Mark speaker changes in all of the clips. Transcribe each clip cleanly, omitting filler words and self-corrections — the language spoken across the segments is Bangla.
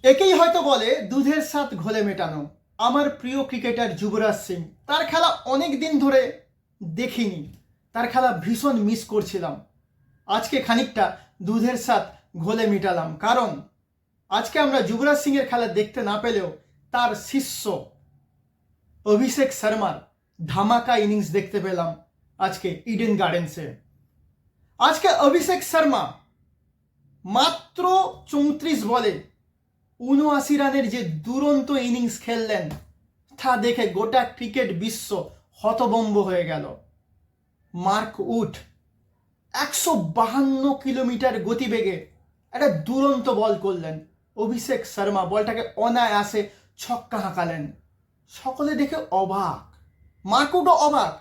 Speaker 1: একেই হয়তো বলে দুধের স্বাদ ঘোলে মেটানো। আমার প্রিয় ক্রিকেটার যুবরাজ সিং, তার খেলা অনেক দিন ধরে দেখিনি। তার খেলা ভীষণ মিস করছিলাম। আজকে খানিকটা দুধের স্বাদ ঘোলে মেটালাম, কারণ আজকে আমরা যুবরাজ সিংয়ের খেলা দেখতে না পেলেও তার শিষ্য অভিষেক শর্মার ধামাকা ইনিংস দেখতে পেলাম আজকে ইডেন গার্ডেন্সে। আজকে অভিষেক শর্মা মাত্র 34 বলে 79 রানের যে দুরন্ত ইনিংস খেললেন, তা দেখে গোটা ক্রিকেট বিশ্ব হতভম্ব হয়ে গেল। মার্ক উড 152 কিলোমিটার গতিবেগে একটা দুরন্ত বল করলেন। অভিষেক শর্মা বলটাকে অনায়াসে ছক্কা হাঁকালেন। সকলে দেখে অবাক, মার্ক উডও অবাক।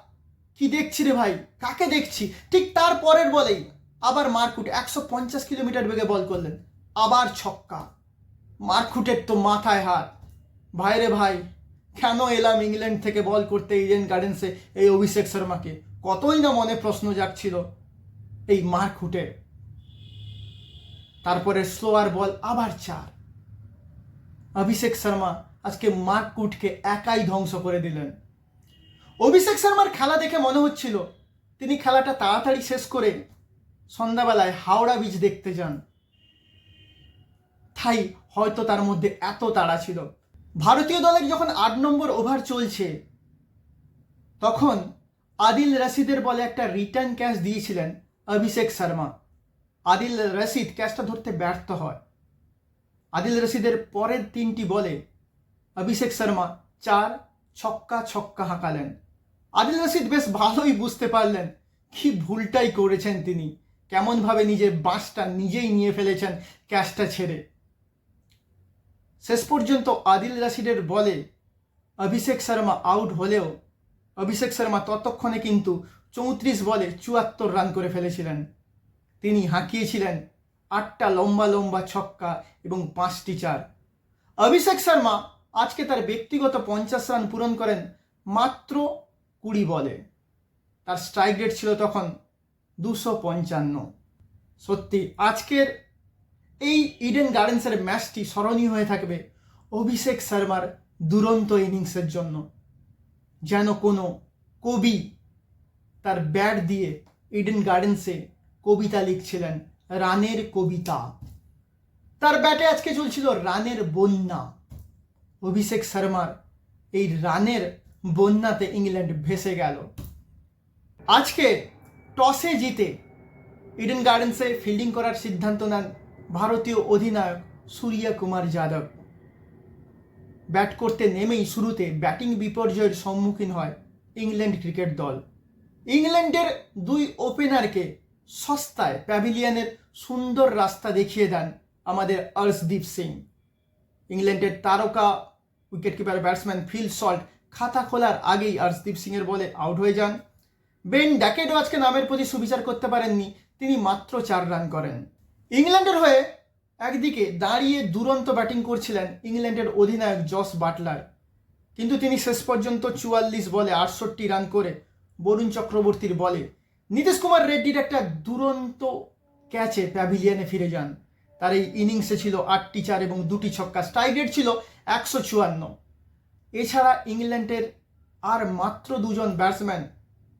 Speaker 1: কি দেখছি রে ভাই, কাকে দেখছি? ঠিক তার পরের বলেই আবার মার্ক উড 150 কিলোমিটার বেগে বল করলেন, আবার ছক্কা। মার্কুটের তো মাথায় হাত। ভাই রে ভাই, কেন এলাম ইংল্যান্ড থেকে বল করতে ইডেন গার্ডেন্সে এই অভিষেক শর্মাকে? কতই না মনে প্রশ্ন জাগছিল এই মার্কুটে। তারপরে স্লোয়ার বল আবার 4। অভিষেক শর্মা আজকে মার্কুটকে একাই ধ্বংস করে দিলেন। অভিষেক শর্মার খেলা দেখে মনে হচ্ছিল তিনি খেলাটা তাড়াতাড়ি শেষ করে সন্ধ্যাবেলায় হাওড়া ব্রিজ দেখতে যান। তাই হয়তো তার মধ্যে এত তাড়া ছিল। ভারতীয় দলের যখন 8 নম্বর ওভার চলছে, তখন আদিল রশিদের বলে একটা রিটার্ন ক্যাচ দিয়েছিলেন অভিষেক শর্মা। আদিল রশিদ ক্যাচটা ধরতে ব্যর্থ হয়। আদিল রশিদের পরের 3টি বলে অভিষেক শর্মা 4 ছক্কা ছক্কা হাঁকালেন। আদিল রশিদ বেশ ভালোই বুঝতে পারলেন কি ভুলটাই করেছেন তিনি, কেমনভাবে নিজের বাঁশটা নিজেই নিয়ে ফেলেছেন ক্যাচটা ছেড়ে। শেষ পর্যন্ত আদিল রশিদের বলে অভিষেক শর্মা আউট হলেও অভিষেক শর্মা ততক্ষণে কিন্তু 34 বলে 74 রান করে ফেলেছিলেন। তিনি হাঁকিয়েছিলেন 8টা লম্বা লম্বা ছক্কা এবং 5টি 4। অভিষেক শর্মা আজকে তার ব্যক্তিগত 50 রান পূরণ করেন মাত্র 20 বলে। তার স্ট্রাইক রেট ছিল তখন 255। সত্যি আজকের এই ইডেন গার্ডেন্সের ম্যাচটি স্মরণীয় হয়ে থাকবে অভিষেক শর্মার দুরন্ত ইনিংসের জন্য। যেন কোনো কবি তার ব্যাট দিয়ে ইডেন গার্ডেন্সে কবিতা লিখছিলেন, রানের কবিতা। তার ব্যাটে আজকে চলছিল রানের বন্যা। অভিষেক শর্মার এই রানের বন্যাতে ইংল্যান্ড ভেসে গেল। আজকে টসে জিতে ইডেন গার্ডেন্সে ফিল্ডিং করার সিদ্ধান্ত নেন ভারতীয় অধিনায়ক সূর্য কুমার যাদব। ব্যাট করতে নেমেই শুরুতে ব্যাটিং বিপর্যয়ের সম্মুখীন হয় ইংল্যান্ড ক্রিকেট দল। ইংল্যান্ডের 2 ওপেনারকে সস্তায় প্যাভিলিয়নের সুন্দর রাস্তা দেখিয়ে দেন আমাদের অর্শদীপ সিং। ইংল্যান্ডের তারকা উইকেটকিপার ব্যাটসম্যান ফিল সল্ট খাতা খোলার আগেই অর্শদীপ সিংয়ের বলে আউট হয়ে যান। বেন ড্যাকেটও আজকে নামের প্রতি সুবিচার করতে পারেননি, তিনি মাত্র 4 রান করেন। ইংল্যান্ডের হয়ে একদিকে দাঁড়িয়ে দুরন্ত ব্যাটিং করছিলেন ইংল্যান্ডের অধিনায়ক জস বাটলার, কিন্তু তিনি শেষ পর্যন্ত 44 বলে 68 রান করে বরুণ চক্রবর্তীর বলে নীতিশ কুমার রেড্ডির একটা দুরন্ত ক্যাচে প্যাভিলিয়নে ফিরে যান। তার এই ইনিংসে ছিল 8টি 4 এবং 2টি ছক্কা, স্ট্রাইক রেট ছিল 154। এছাড়া ইংল্যান্ডের আর মাত্র 2 জন ব্যাটসম্যান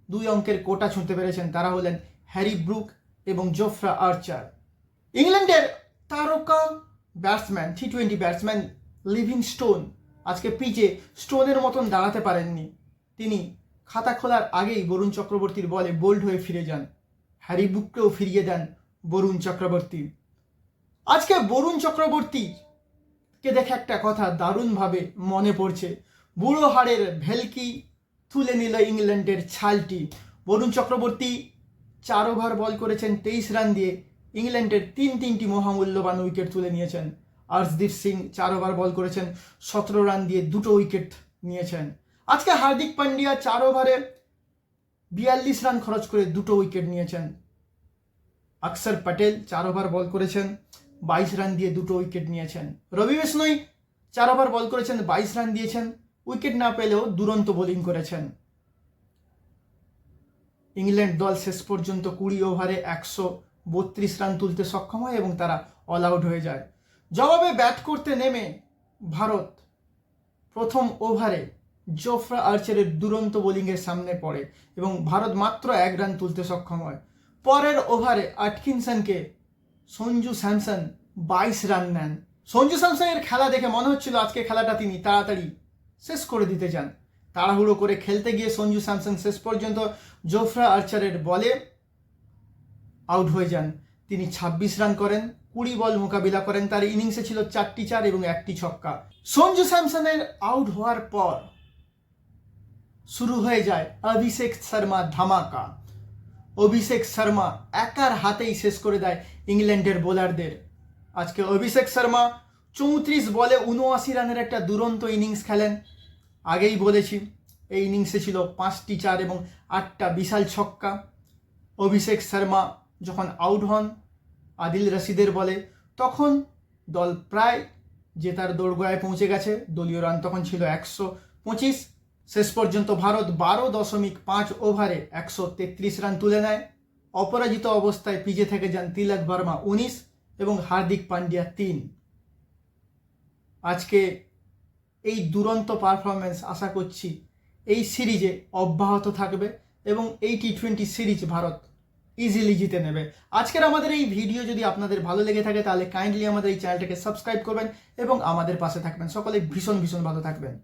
Speaker 1: 2 অঙ্কের কোটা ছুঁতে পেরেছেন, তারা হলেন হ্যারি ব্রুক এবং জোফরা আর্চার। ইংল্যান্ডের তারকা ব্যাটসম্যান টি20 ব্যাটসম্যান লিভিংস্টোন আজকে পিচে স্টোনের মতন দাঁড়াতে পারেননি। তিনি খাতা খোলার আগেই বরুণ চক্রবর্তীর বলে বোল্ড হয়ে ফিরে যান। হ্যারি ব্রুককেও ফিরিয়ে দেন বরুণ চক্রবর্তী। আজকে বরুণ চক্রবর্তীকে দেখে একটা কথা দারুণভাবে মনে পড়ছে, বুড়ো হাড়ের ভেলকি তুলে নিল ইংল্যান্ডের ছালটি। বরুণ চক্রবর্তী 4 ওভার বল করেছেন 23 রান দিয়ে ইংল্যান্ডের 3টি মহামূল্যবান উইকেট তুলে নিয়েছেন। অর্শদীপ সিং 4 ওভার বল করেছেন 17 রান দিয়ে 2টো উইকেট নিয়েছেন। আজকে হার্দিক পান্ডিয়া 4 ওভারে 42 রান খরচ করে 2টো উইকেট নিয়েছেন। অক্ষর প্যাটেল 4 ওভার বল করেছেন 22 রান দিয়ে 2টো উইকেট নিয়েছেন। রবি বিষ্ণই 4 ওভার বল করেছেন 22 রান দিয়েছেন, উইকেট না পেলেও দুরন্ত বোলিং করেছেন। ইংল্যান্ড দল শেষ পর্যন্ত 20 ওভারে 132 রান তুলতে সক্ষম হয় এবং তারা অল আউট হয়ে যায়। জবাবে ব্যাট করতে নেমে ভারত প্রথম ওভারে জোফরা আর্চারের দুরন্ত বোলিংয়ের সামনে পড়ে এবং ভারত মাত্র 1 রান তুলতে সক্ষম হয়। পরের ওভারে আটকিনসনকে সঞ্জু স্যামসন 22 রান নেন। সঞ্জু স্যামসনের খেলা দেখে মনে হচ্ছিল আজকে খেলাটা তিনি তাড়াতাড়ি শেষ করে দিতে চান। তাড়াহুড়ো করে খেলতে গিয়ে সঞ্জু স্যামসন শেষ পর্যন্ত জোফরা আর্চারের বলে আউট হয়ে যান। তিনি 26 রান করেন, 20 বল মোকাবিলা করেন। তার ইনিংসে ছিল 4টি 4 এবং 1টি ছক্কা। সঞ্জু স্যামসনের আউট হওয়ার পর শুরু হয়ে যায় অভিষেক শর্মা ধামাকা। অভিষেক শর্মা একার হাতেই শেষ করে দেয় ইংল্যান্ডের বোলারদের। আজকে অভিষেক শর্মা 34 বলে 79 রানের একটা দুরন্ত ইনিংস খেলেন। আগেই বলেছি এই ইনিংসে ছিল 5টি 4 এবং 8টা বিশাল ছক্কা। অভিষেক শর্মা যখন আউট হন আদিল রশিদের বলে, তখন দল প্রায় জেতার দোরগোড়ায় পৌঁছে গেছে। দলীয় রান তখন ছিল 125। শেষ পর্যন্ত ভারত 12.5 ওভারে 133 রান তুলে নেয়। অপরাজিত অবস্থায় পিছে থেকে যান তিলক বর্মা 19 এবং হার্দিক পান্ডিয়া 3। আজকে এই দুরন্ত পারফরমেন্স আশা করছি এই সিরিজে অব্যাহত থাকবে এবং এই টি20 সিরিজ ভারত ইজিলি জিতে নেবে। আজকের আমাদের এই ভিডিও যদি আপনাদের ভালো লেগে থাকে তাহলে কাইন্ডলি আমাদের এই চ্যানেলটাকে সাবস্ক্রাইব করবেন এবং আমাদের পাশে থাকবেন। সকলে ভীষণ ভীষণ ভালো থাকবেন।